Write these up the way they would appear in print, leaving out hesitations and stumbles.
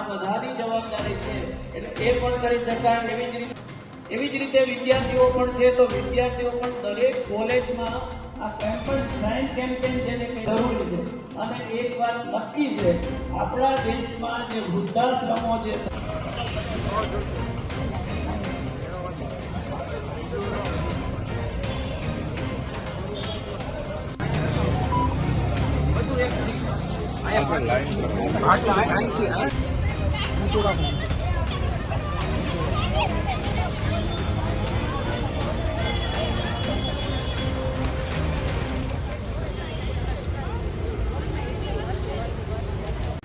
બધાની જવાબદારી છે, એટલે એ પણ કરી શકાય। એવી જ રીતે વિદ્યાર્થીઓ પણ છે, તો વિદ્યાર્થીઓ પણ દરેક કોલેજમાં આ કેમ્પસ સાયન્સ કેમ્પેન જેને જરૂરી છે। અને એક વાત નક્કી છે, આપણા દેશમાં જે વૃદ્ધાશ્રમો છે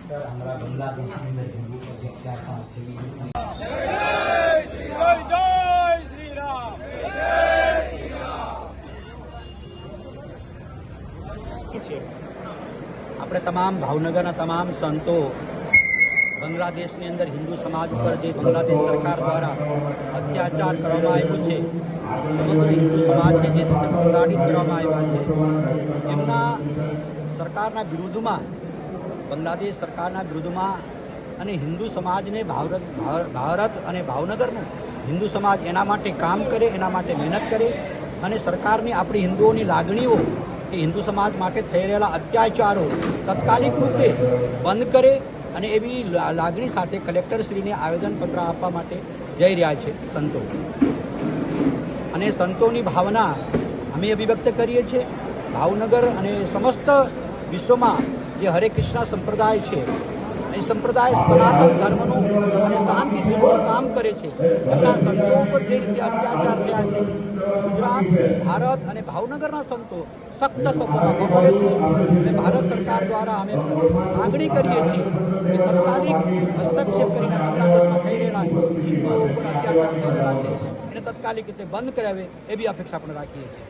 सर हमारा बांग्लादेश में हिंदू प्रोजेक्ट क्या था આપણે તમામ ભાવનગરના તમામ સંતો બાંગ્લાદેશની અંદર હિન્દુ સમાજ ઉપર જે બાંગ્લાદેશ સરકાર દ્વારા અત્યાચાર કરવામાં આવ્યો છે, સમગ્ર હિન્દુ સમાજને જે રીતે પ્રતાડિત કરવામાં આવ્યા છે, એમના સરકારના વિરુદ્ધમાં, બાંગ્લાદેશ સરકારના વિરુદ્ધમાં અને હિન્દુ સમાજને ભારત અને ભાવનગરનું હિન્દુ સમાજ એના માટે કામ કરે, એના માટે મહેનત કરે અને સરકારની આપણી હિન્દુઓની લાગણીઓ કે હિન્દુ સમાજ માટે થઈ રહેલા અત્યાચારો તાત્કાલિક રૂપે બંધ કરે અને એવી લાગણી સાથે કલેક્ટરશ્રીને આવેદનપત્ર આપવા માટે જઈ રહ્યા છે સંતો। અને સંતોની ભાવના અમે અભિવ્યક્ત કરીએ છીએ। ભાવનગર અને સમસ્ત વિશ્વમાં જે હરે કૃષ્ણ સંપ્રદાય છે, એ સંપ્રદાય સનાતન ધર્મનું અને શાંતિપૂર્વક કામ કરે છે, એમના સંતો ઉપર જે રીતે અત્યાચાર થયા છે, ગુજરાત, ભારત અને ભાવનગરના સંતો સખ્ત શબ્દમાં વખોડે છે અને ભારત સરકાર દ્વારા અમે માગણી કરીએ છીએ કે તાત્કાલિક હસ્તક્ષેપ કરીને બાંગ્લાદેશમાં થઈ રહેલા હિન્દુઓ ઉપર અત્યાચાર થઈ રહેલા છે એને તાત્કાલિક રીતે બંધ કરાવે એવી અપેક્ષા પણ રાખીએ છીએ।